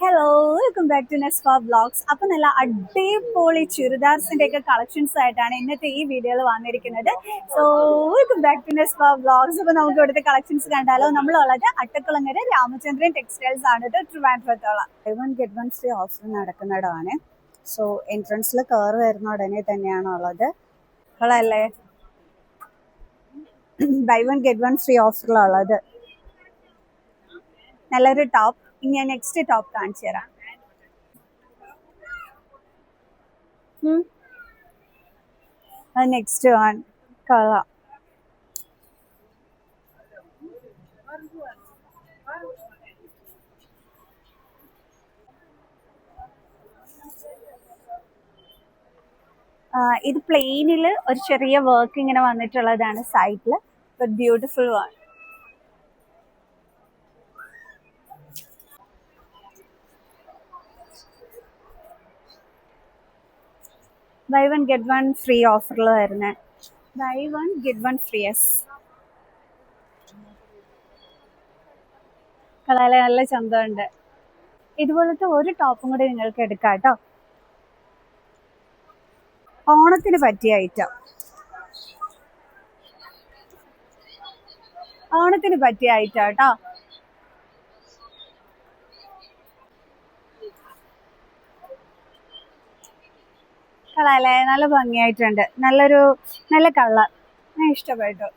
Hello, welcome back to Nesfa vlogs. അപ്പോൾ നല്ല അടിപൊളി ചുരിദാർസിന്റെ ഒക്കെ കളക്ഷൻസ് ആയിട്ടാണ് ഇന്നത്തെ ഈ വീഡിയോയിൽ വന്നിരിക്കുന്നത്. So welcome back to Nesfa vlogs. അപ്പോൾ നമുക്ക് ഇവിടുത്തെ കളക്ഷൻസ് കണ്ടാലോ. നമ്മളുള്ളത് അട്ടക്കുളങ്ങര രാമചന്ദ്രൻ ടെക്സ്റ്റൈൽസ് ആണ്, ട്രിവാൻഡ്രത്തോളം. Buy one get one free offer നടക്കുന്നിടമാണ്. സോ എൻട്രൻസിൽ കയറി വരുന്ന ഉടനെ തന്നെയാണ് ഉള്ളത്. അല്ലേ, buy one get one free ഓഫറിലുള്ളത് നല്ലൊരു ടോപ്പ്. ഇനി ഞാൻ നെക്സ്റ്റ് ടോപ്പ് കാണിച്ചു തരാം. Next one colour. ഇത് പ്ലെയിനിൽ ഒരു ചെറിയ വർക്ക് ഇങ്ങനെ വന്നിട്ടുള്ളതാണ് സൈഡിൽ. Beautiful one. Buy one get one free ഓഫറിൽ വരുന്നത്. Buy one get one free. Colour നല്ല ചന്തമുണ്ട്. ഇതുപോലത്തെ ഒരു ടോപ്പും കൂടി നിങ്ങൾക്ക് എടുക്കാം കേട്ടോ. ഓണത്തിന് പറ്റിയ ഐറ്റം, ഓണത്തിന് പറ്റിയ ഐറ്റം കേട്ടോ. കളറല്ലേ, നല്ല ഭംഗിയായിട്ടുണ്ട്. നല്ല കളർ, ഞാൻ ഇഷ്ടപ്പെട്ടു.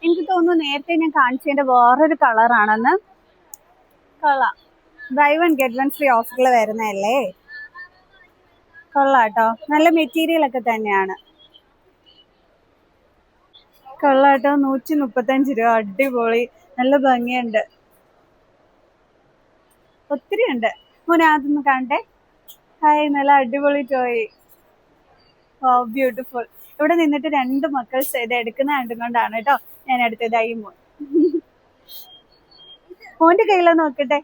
എനിക്ക് തോന്നുന്നു നേരത്തെ ഞാൻ കാണിച്ചതിന്റെ വേറൊരു കളറാണെന്ന്. കൊള്ളാം. Buy one get one free ഓഫറിൽ വരുന്നതല്ലേ. കൊള്ളാട്ടോ, നല്ല മെറ്റീരിയൽ ഒക്കെ തന്നെയാണ്. കൊള്ളാട്ടോ, 135 രൂപ. അടിപൊളി, നല്ല ഭംഗിയുണ്ട്. ഒത്തിരി ഉണ്ട്. മോനെ അതൊന്ന് കാണട്ടെ. ഹായ്, നല്ല അടിപൊളി ടോയ്. ഓ ബ്യൂട്ടിഫുൾ. ഇവിടെ നിന്നിട്ട് രണ്ട് മക്കൾസ് ഇത് എടുക്കുന്ന കണ്ടുകൊണ്ടാണ് കേട്ടോ ഞാൻ എടുത്തതായി. മോന്റെ കയ്യിലോ നോക്കട്ടെ.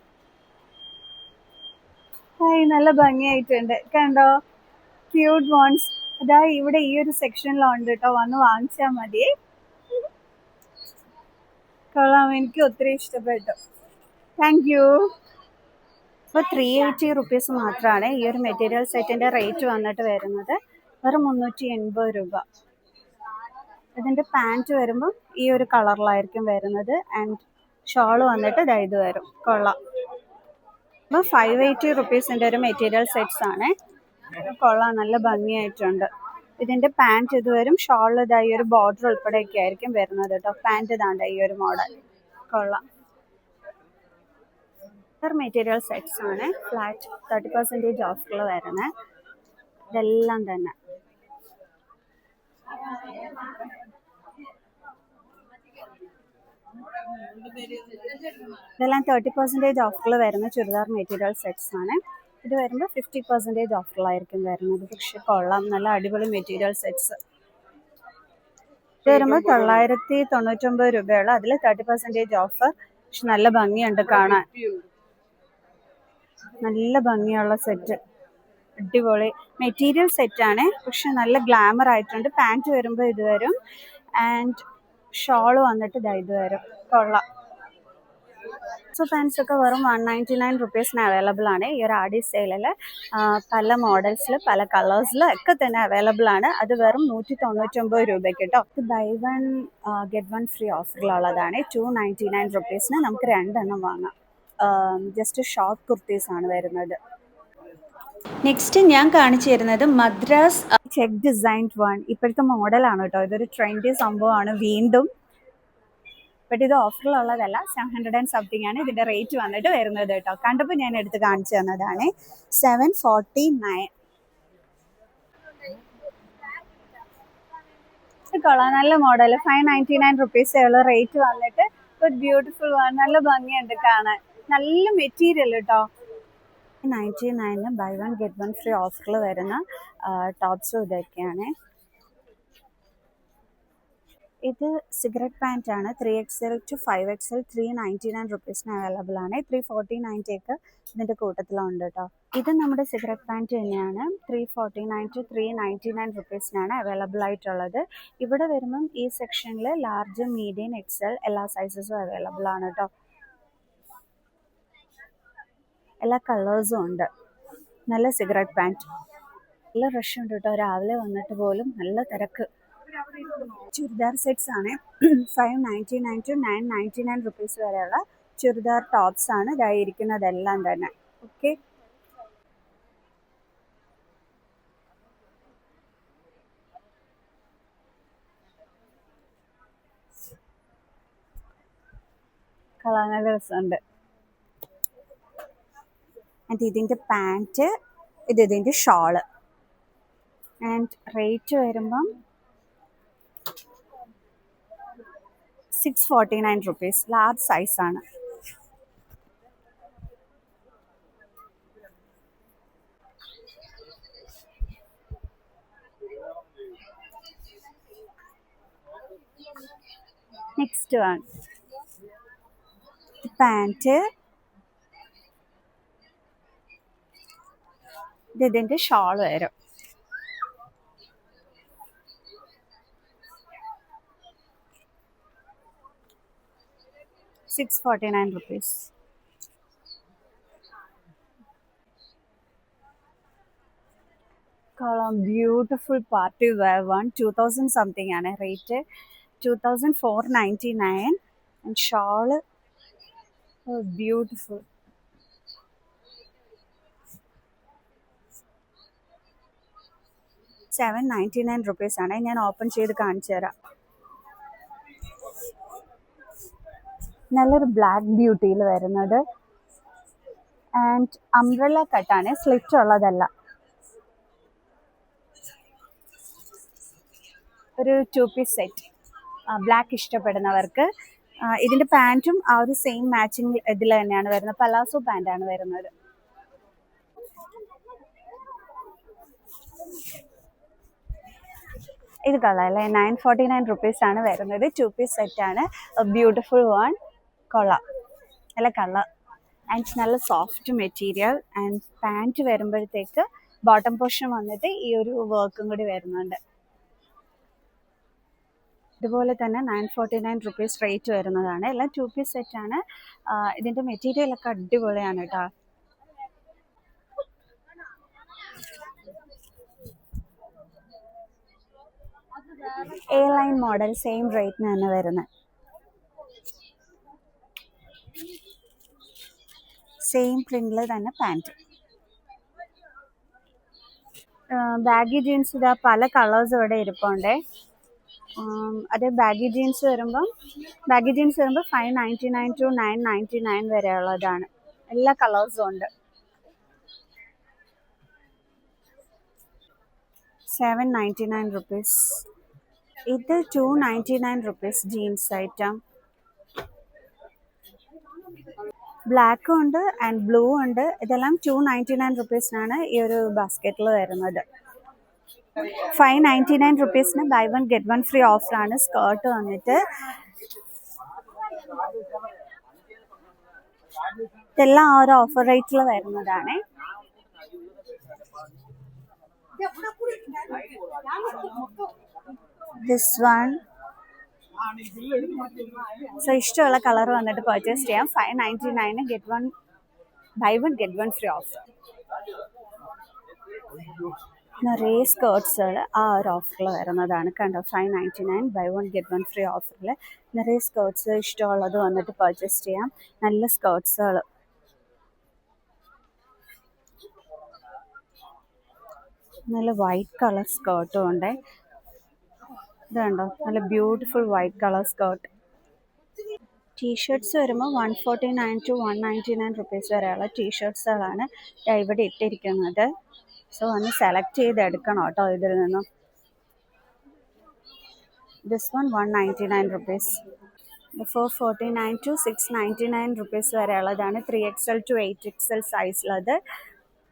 ഹായ്, നല്ല ഭംഗിയായിട്ടുണ്ട്. കണ്ടോ, ക്യൂട്ട് വോൺസ്. അതാ ഇവിടെ ഈ ഒരു സെക്ഷനിലുണ്ട് കേട്ടോ, വന്ന് വാങ്ങിച്ചാൽ മതി. കൊള്ളാം, എനിക്ക് ഒത്തിരി ഇഷ്ടപ്പെട്ടു. Thank you. ഇപ്പോൾ 380 റുപ്പീസ് മാത്രമാണ് ഈ ഒരു മെറ്റീരിയൽ സെറ്റിന്റെ റേറ്റ് വന്നിട്ട് വരുന്നത്. വെറും 380 രൂപ. ഇതിന്റെ പാൻറ് വരുമ്പോൾ ഈ ഒരു കളറിലായിരിക്കും വരുന്നത്. ആൻഡ് ഷോള് വന്നിട്ട് ഇത് വരും. കൊള്ളാം. അപ്പോൾ 580 റുപ്പീസിന്റെ ഒരു മെറ്റീരിയൽ സെറ്റ്സ് ആണ്. കൊള്ളാം, നല്ല ഭംഗിയായിട്ടുണ്ട്. ഇതിന്റെ പാൻറ് ഇത് വരും. ഷോൾ ഈ ഒരു ബോർഡർ ഉൾപ്പെടെയൊക്കെ ആയിരിക്കും വരുന്നത് കേട്ടോ. പാൻറ് ഇതാണ്ട് ഈ ഒരു മോഡൽ. കൊള്ളാം. മെറ്റീരിയൽ സെറ്റ്സ് ആണ്. ഫ്ലാറ്റ് 30% ഓഫറിൽ വരുന്നത്. ഇതെല്ലാം തന്നെ ഇതെല്ലാം 30% ഓഫറിൽ വരുന്ന ചുരിദാർ മെറ്റീരിയൽ സെറ്റ്സ് ആണ്. ഇത് വരുമ്പോൾ 50% ഓഫറിലായിരിക്കും വരുന്നത്. പക്ഷെ കൊള്ളാം, നല്ല അടിപൊളി മെറ്റീരിയൽ സെറ്റ്സ്. ഇത് വരുമ്പോൾ 999 രൂപയുള്ള, അതിൽ 30% ഓഫർ. പക്ഷെ നല്ല ഭംഗിയുണ്ട് കാണാൻ. നല്ല ഭംഗിയുള്ള സെറ്റ്, അടിപൊളി മെറ്റീരിയൽ സെറ്റാണ്. പക്ഷെ നല്ല ഗ്ലാമർ ആയിട്ടുണ്ട്. പാൻറ് വരുമ്പോൾ ഇത് വരും. ആൻഡ് ഷോള് വന്നിട്ട് ഇത് വരും. കൊള്ളാം. സോ പാൻസ് ഒക്കെ വെറും 199 റുപ്പീസിന് അവൈലബിൾ ആണ്. ഈ ഒരു ആഡി സെയിലിൽ പല മോഡൽസിൽ പല കളേഴ്സിൽ ഒക്കെ തന്നെ അവൈലബിൾ ആണ്. അത് വെറും 199 രൂപയ്ക്ക് കേട്ടോ. ഇത് buy one get one free ഓഫറിലുള്ളതാണ്. 299 റുപ്പീസിന് നമുക്ക് 2 എണ്ണം വാങ്ങാം. ജസ്റ്റ് ഷോർട്ട് കുർത്തീസ് ആണ് വരുന്നത്. നെക്സ്റ്റ് ഞാൻ കാണിച്ചു തരുന്നത് മദ്രാസ് ചെക്ക് ഡിസൈൻഡ് വൺ. ഇപ്പോഴത്തെ മോഡലാണ് കേട്ടോ. ഇതൊരു ട്രെൻഡി സംഭവമാണ് വീണ്ടും. ബട്ട് ഇത് ഓഫറിലുള്ളതല്ല. 700 സംതിങ് ആണ് ഇതിന്റെ റേറ്റ് വന്നിട്ട് വരുന്നത് കേട്ടോ. കണ്ടപ്പോൾ ഞാൻ എടുത്ത് കാണിച്ചു തന്നതാണ്. 749. കൊള്ളാം, നല്ല മോഡൽ. 599 റുപ്പീസേ ഉള്ളൂ റേറ്റ് വന്നിട്ട്. ബട്ട് ബ്യൂട്ടിഫുൾ ആണ്, നല്ല ഭംഗിയുണ്ട് കാണാൻ. നല്ല മെറ്റീരിയൽ കേട്ടോ. 99 buy one get one free ഓഫറിൽ വരുന്ന ടോപ്സും ഇതൊക്കെയാണ്. ഇത് സിഗരറ്റ് പാൻറ് ആണ്. 3XL to 5XL 399 റുപ്പീസിന് അവൈലബിൾ ആണ്. 349 ഇതിൻ്റെ കൂട്ടത്തിലുണ്ട് കേട്ടോ. ഇത് നമ്മുടെ സിഗരറ്റ് പാൻറ് തന്നെയാണ്. 349 to 399 റുപ്പീസിനാണ് അവൈലബിൾ ആയിട്ടുള്ളത്. ഇവിടെ വരുമ്പം ഈ സെക്ഷനിൽ ലാർജ്, മീഡിയം, XL എല്ലാ സൈസസും അവൈലബിൾ ആണ് കേട്ടോ. എല്ലാ കളേഴ്സും ഉണ്ട്. നല്ല സിഗരറ്റ് പാൻറ്, നല്ല റഷ് ഉണ്ട് കേട്ടോ. രാവിലെ വന്നിട്ട് പോലും നല്ല തിരക്ക്. ചുരിദാർ സെറ്റ്സ് ആണ്. 599 to 999 റുപ്പീസ് വരെയുള്ള ചുരിദാർ ടോപ്സ് ആണ് ഇതായിരിക്കുന്നതെല്ലാം തന്നെ. ഓക്കെ, കളർ രസമുണ്ട്. ആൻഡ് ഇതിൻ്റെ പാൻറ്റ്, ഇതിൻ്റെ ഷോള്. ആൻഡ് റേറ്റ് വരുമ്പം 649 റുപ്പീസ്. ലാർജ് സൈസാണ്. നെക്സ്റ്റ് വൺ പാൻറ്റ്, ഇതിൻ്റെ ഷോൾ വരും. ₹649. കൊള്ളാം, beautiful party wear one. 2000 something ആണ് റേറ്റ്. 2499. And shawl beautiful. ₹799 ആണ്. ഞാൻ ഓപ്പൺ ചെയ്ത് കാണിച്ചു തരാം. നല്ലൊരു ബ്ലാക്ക് ബ്യൂട്ടിയിൽ വരുന്നത്. ആൻഡ് അംബ്രല്ല കട്ടാണ്, സ്ലിറ്റ് ഉള്ളതല്ല. ഒരു 2 പീസ് സെറ്റ് ബ്ലാക്ക് ഇഷ്ടപ്പെടുന്നവർക്ക്. ഇതിൻ്റെ പാൻറ്റും ആ ഒരു സെയിം മാച്ചിങ് ഇതിൽ തന്നെയാണ് വരുന്നത്. പലാസോ പാൻറ്റാണ് വരുന്നത്. ഇത് കൊള്ളാമല്ലേ? 949 റുപ്പീസ് ആണ് വരുന്നത്. 2 പീസ് സെറ്റാണ്. Beautiful one. കൊള്ളാം, നല്ല കളർ ആൻഡ് നല്ല സോഫ്റ്റ് മെറ്റീരിയൽ. ആൻഡ് പാൻറ്റ് വരുമ്പോഴത്തേക്ക് ബോട്ടം പോർഷൻ വന്നിട്ട് ഈ ഒരു വർക്കും കൂടി വരുന്നുണ്ട്. ഇതുപോലെ തന്നെ 949 റുപ്പീസ് റേറ്റ് വരുന്നതാണ്. എല്ലാം 2 പീസ് സെറ്റാണ്. ഇതിൻ്റെ മെറ്റീരിയലൊക്കെ അടിപൊളിയാണ് കേട്ടോ. എ ലൈൻ മോഡൽ, സെയിം റേറ്റിന് തന്നെ വരുന്നത്. സെയിം പ്രിന്റിൽ തന്നെ പാൻറ്റ്. ബാഗി ജീൻസ് ഇതാ പല കളേഴ്സ് ഇവിടെ ഇരിപ്പുണ്ടേ. അതേ ബാഗി ജീൻസ് വരുമ്പം 599 to 999 വരെയുള്ളതാണ്. എല്ലാ കളേഴ്സും ഉണ്ട്. 799 റുപ്പീസ്. ഇത് 299 റുപ്പീസ് ജീൻസ് ഐറ്റം. ബ്ലാക്കും ഉണ്ട് ആൻഡ് ബ്ലൂ ഉണ്ട്. ഇതെല്ലാം 299 റുപ്പീസിനാണ് ഈ ഒരു ബാസ്ക്കറ്റിൽ വരുന്നത്. 599 റുപ്പീസിന് buy one get one free ഓഫറാണ്. സ്കേർട്ട് വന്നിട്ട് ഇതെല്ലാം ആ ഒരു ഓഫർ റേറ്റിൽ വരുന്നതാണ്. This one. സോ ഇഷ്ടമുള്ള കളർ വന്നിട്ട് പർച്ചേസ് ചെയ്യാം. 599 get one, buy one get one free offer. നിറയെ സ്കേർട്ട്സുകൾ ആ ഒരു ഓഫറിൽ വരുന്നതാണ്. കണ്ടോ, 599 buy one get one free ഓഫറിൽ നിറയെ സ്കേർട്ട്സ്. ഇഷ്ടമുള്ളത് വന്നിട്ട് പർച്ചേസ് ചെയ്യാം. നല്ല സ്കേർട്ട്സുകൾ. നല്ല വൈറ്റ് കളർ സ്കേർട്ടും ഉണ്ട്. ഇത് കണ്ടോ, നല്ല beautiful white colour skirt. T shirts വരുമ്പോൾ 149 to 199 റുപ്പീസ് വരെയുള്ള ടീഷർട്ട്സുകളാണ് ഇവിടെ ഇട്ടിരിക്കുന്നത്. സോ ഒന്ന് സെലക്ട് ചെയ്തെടുക്കണം കേട്ടോ ഇതിൽ നിന്നും. This one 199 rupees. 449 to 699 rupees വരെയുള്ളതാണ്. 3XL to 8XL സൈസിലത്.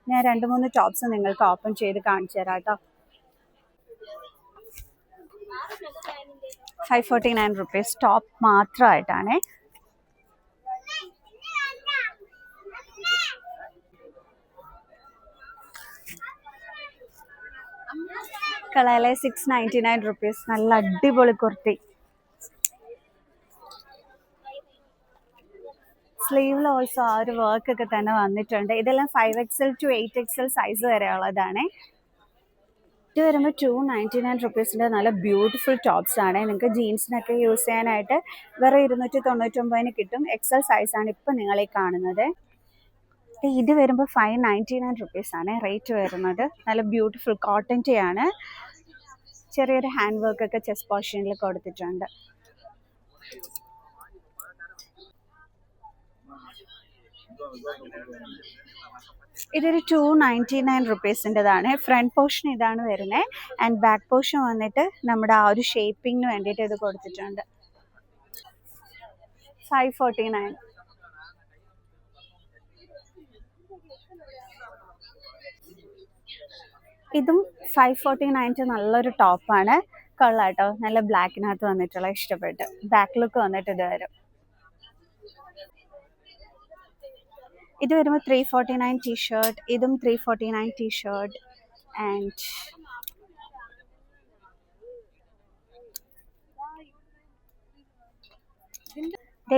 ഞാൻ 2-3 ടോപ്സ് നിങ്ങൾക്ക് ഓപ്പൺ ചെയ്ത് കാണിച്ചു തരാം കേട്ടോ. 549 ടോപ്പ് മാത്രമായിട്ടാണേ. കളയിലെ 699 നല്ല അടിപൊളി കുർത്തി. സ്ലീവിൽ ഓൾസോ ആ ഒരു വർക്ക് ഒക്കെ തന്നെ വന്നിട്ടുണ്ട്. ഇതെല്ലാം 5XL to 8XL സൈസ് വരെ ഉള്ളതാണ്. ഇത് വരുമ്പോൾ 299 നല്ല ബ്യൂട്ടിഫുൾ ടോപ്സ് ആണ്. നിങ്ങൾക്ക് ജീൻസിനൊക്കെ യൂസ് ചെയ്യാനായിട്ട് വേറെ 299 കിട്ടും. XL സൈസാണ് ഇപ്പം നിങ്ങളീ കാണുന്നത്. ഇത് വരുമ്പോൾ 599 ആണ് റേറ്റ് വരുന്നത്. നല്ല ബ്യൂട്ടിഫുൾ കോട്ടൺ ടീ ആണ്. ചെറിയൊരു ഹാൻഡ് വർക്ക് ഒക്കെ ചെസ്റ്റ് പോർഷനിൽ കൊടുത്തിട്ടുണ്ട്. ഇതൊരു 299 ഫ്രണ്ട് പോർഷൻ ഇതാണ് വരുന്നത്. ആൻഡ് ബാക്ക് പോർഷൻ വന്നിട്ട് നമ്മുടെ ആ ഒരു ഷേപ്പിങ്ങിന് വേണ്ടിയിട്ട് ഇത് കൊടുത്തിട്ടുണ്ട്. 549. ഇതും 549 നല്ലൊരു ടോപ്പാണ്. കൊള്ളാട്ടോ, നല്ല ബ്ലാക്കിനകത്ത് വന്നിട്ടുള്ള ഇഷ്ടപ്പെട്ട്. ബാക്ക് ലുക്ക് വന്നിട്ട് ഇത് വരും. ഇത് വരുമ്പോൾ 349 ടീഷർട്ട്. ഇതും 349 ടീഷർട്ട്. ആൻഡ്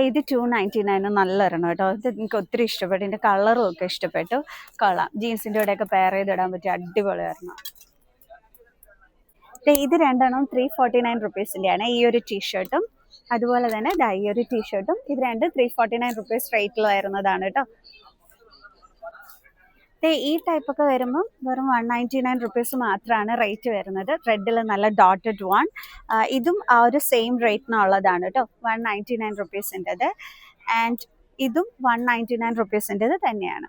ഇത് 299 നല്ലൊരെണ്ണം കേട്ടോ. ഇത് എനിക്ക് ഒത്തിരി ഇഷ്ടപ്പെട്ടു. ഇതിൻ്റെ കളറും ഒക്കെ ഇഷ്ടപ്പെട്ടു. കൊള്ളാം. ജീൻസിൻ്റെ കൂടെയൊക്കെ പെയർ ചെയ്തിടാൻ പറ്റിയ അടിപൊളിയായിരുന്നു. ഇത് രണ്ടെണ്ണം 349 ആണ്. ഈ ഒരു ടീഷർട്ടും അതുപോലെ തന്നെ ഈ ഒരു ടീഷർട്ടും. ഇത് രണ്ട് 349 റേറ്റിൽ വരുന്നതാണ് കേട്ടോ. ഈ ടൈപ്പൊക്കെ വരുമ്പം വെറും 199 മാത്രമാണ് റേറ്റ് വരുന്നത്. റെഡിൽ നല്ല ഡോട്ടഡ് വൺ. ഇതും ആ ഒരു സെയിം റേറ്റിനുള്ളതാണ് കേട്ടോ. 199 ആൻഡ് ഇതും 199 തന്നെയാണ്.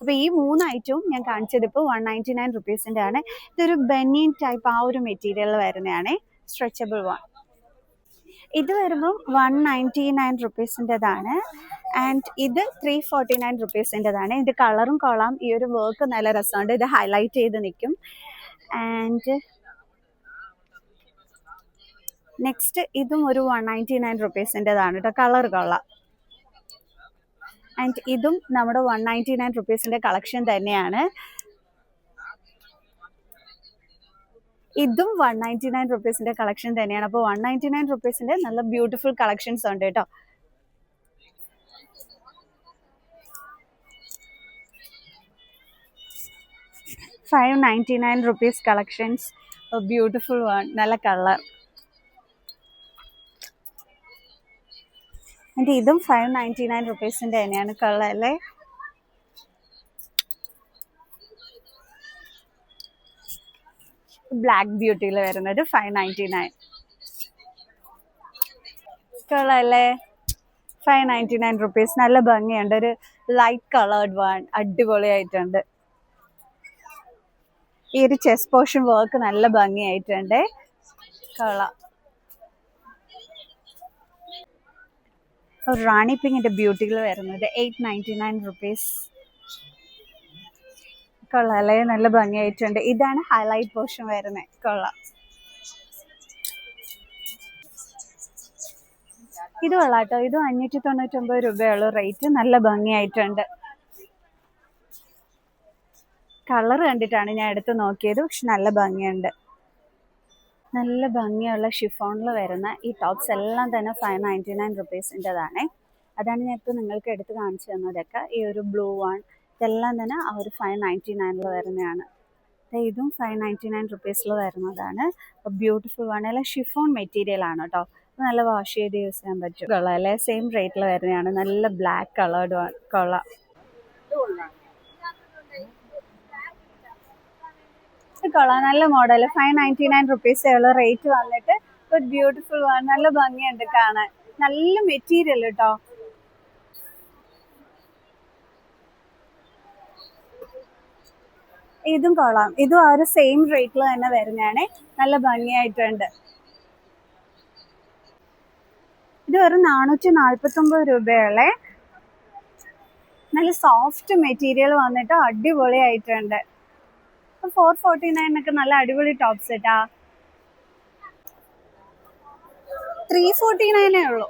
അപ്പോൾ ഈ 3 ഐറ്റവും ഞാൻ കാണിച്ചത് ഇപ്പോൾ 199 ആണ്. ഇതൊരു ബനിയൻ ടൈപ്പ് ആ ഒരു മെറ്റീരിയൽ വരുന്നതാണ്. Stretchable one. ഇത് വരുമ്പം 199 ആൻഡ് ഇത് 349 ഇത് കളറും കൊള്ളാം. ഈ ഒരു വർക്ക് നല്ല രസമുണ്ട്. ഇത് ഹൈലൈറ്റ് ചെയ്ത് നിൽക്കും. ആൻഡ് നെക്സ്റ്റ് ഇതും ഒരു 199 കേട്ടോ. കളർ കൊള്ളാം. ആൻഡ് ഇതും നമ്മുടെ 199 കളക്ഷൻ തന്നെയാണ്. ഇതും 199 കളക്ഷൻ തന്നെയാണ്. അപ്പോൾ 199 നല്ല ബ്യൂട്ടിഫുൾ കളക്ഷൻസ് ഉണ്ട് കേട്ടോ. ₹599 കളക്ഷൻസ്. Beautiful one. നല്ല കളർ. ആൻഡ് ഇതും 599 തന്നെയാണ്. കളർ അല്ലേ. ബ്ലാക്ക് ബ്യൂട്ടിയിൽ വരുന്നത് 599. കളറല്ലേ. 599 നല്ല ഭംഗിയുണ്ട്. ഒരു ലൈറ്റ് കളേർഡ് വൺ. അടിപൊളിയായിട്ടുണ്ട്. ഈ ഒരു ചെസ്റ്റ് പോർഷൻ വർക്ക് നല്ല ഭംഗിയായിട്ടുണ്ട്. കൊള്ളാം. റാണി പിങ്കിന്റെ ബ്യൂട്ടിയിൽ വരുന്നത് 899 കൊള്ളാം അല്ലേ. നല്ല ഭംഗിയായിട്ടുണ്ട്. ഇതാണ് ഹൈലൈറ്റ് പോർഷൻ വരുന്നത്. കൊള്ളാം. ഇത് കൊള്ളാട്ടോ. ഇത് 599 റേറ്റ്. നല്ല ഭംഗിയായിട്ടുണ്ട്. കളർ കണ്ടിട്ടാണ് ഞാൻ എടുത്ത് നോക്കിയത്. പക്ഷെ നല്ല ഭംഗിയുണ്ട്. നല്ല ഭംഗിയുള്ള ഷിഫോണിൽ വരുന്ന ഈ ടോപ്സ് എല്ലാം തന്നെ 599 അതാണ് ഞാൻ ഇപ്പോൾ നിങ്ങൾക്ക് എടുത്ത് കാണിച്ചു തന്നതൊക്കെ. ഈ ഒരു ബ്ലൂ വൺ ഇതെല്ലാം തന്നെ ആ ഒരു 599 വരുന്നതാണ്. ഇതും 599 വരുന്നതാണ്. അപ്പോൾ ബ്യൂട്ടിഫുൾ വൺ. അല്ല ഷിഫോൺ മെറ്റീരിയൽ ആണ് കേട്ടോ. നല്ല വാഷ് ചെയ്ത് യൂസ് ചെയ്യാൻ പറ്റും. കൊള്ളാം അല്ലേ. സെയിം റേറ്റിൽ വരുന്നതാണ്. നല്ല ബ്ലാക്ക് കളേർഡ് വൺ. കൊള്ളാം. കൊള്ളാം. നല്ല മോഡൽ. 599 റേറ്റ് വന്നിട്ട് ഒരു ബ്യൂട്ടിഫുൾ വൺ. നല്ല ഭംഗിയുണ്ട് കാണാൻ. നല്ല മെറ്റീരിയൽ കേട്ടോ. ഇതും കൊള്ളാം. ഇതും ആ ഒരു സെയിം റേറ്റിൽ തന്നെ വരുന്നതാണ്. നല്ല ഭംഗിയായിട്ടുണ്ട്. ഇത് വെറും 449 നല്ല സോഫ്റ്റ് മെറ്റീരിയൽ വന്നിട്ട് അടിപൊളിയായിട്ടുണ്ട്. 449 നല്ല അടിപൊളി ടോപ്സ് കേട്ടാ. 349 ഉള്ളൂ.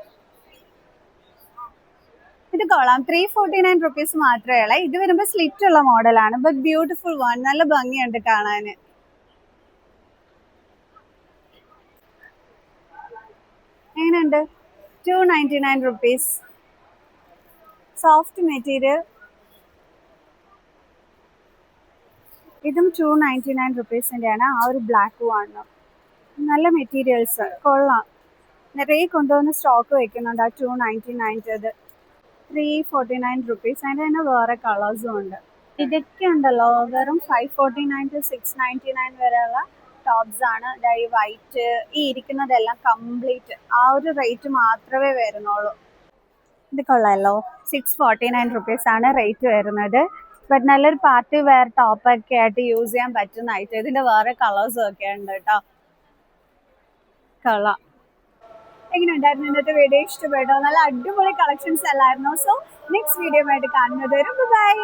ഇത് കൊള്ളാം. 349 റുപ്പീസ് മാത്രമേ ഉള്ളൂ. ഇത് വരുമ്പോൾ സ്ലിറ്റ് ഉള്ള മോഡലാണ്. But beautiful one. നല്ല ഭംഗിയുണ്ട് കാണാന്. എങ്ങനെയുണ്ട്? 299 റുപ്പീസ്. Soft material. ഇതും 299 റുപ്പീസിൻ്റെയാണ്. ആ ഒരു ബ്ലാക്ക് വണ്ണും നല്ല മെറ്റീരിയൽസ് കൊള്ളാം. നിറയെ കൊണ്ടുവന്ന് സ്റ്റോക്ക് വെക്കുന്നുണ്ട്. ആ 299 349 റുപ്പീസ്. അതിൻ്റെ തന്നെ വേറെ കളേഴ്സും ഉണ്ട്. ഇതൊക്കെ ഉണ്ടല്ലോ വെറും 549 to 699 വരെയുള്ള ടോപ്സ് ആണ്. ഈ വൈറ്റ് ഈ ഇരിക്കുന്നതെല്ലാം കംപ്ലീറ്റ് ആ ഒരു റേറ്റ് മാത്രമേ വരുന്നുള്ളൂ. ഇത് കൊള്ളാമല്ലോ. 649 റുപ്പീസ് ആണ് റേറ്റ് വരുന്നത്. ബട്ട് നല്ലൊരു പാർട്ടി വെയർ ടോപ്പൊക്കെ ആയിട്ട് യൂസ് ചെയ്യാൻ പറ്റുന്ന ഐറ്റം. ഇതിൻ്റെ വേറെ കളേഴ്സും ഒക്കെ ഉണ്ട് കേട്ടോ. കൊള്ളാം. എങ്ങനെ ഉണ്ടായിരുന്നു ഇന്നത്തെ വീഡിയോ? ഇഷ്ടപ്പെട്ടോ? നല്ല അടിപൊളി കളക്ഷൻസ് അല്ലായിരുന്നു. സോ നെക്സ്റ്റ് വീഡിയോ ആയിട്ട് കാണുന്നത് വരെ ബൈ.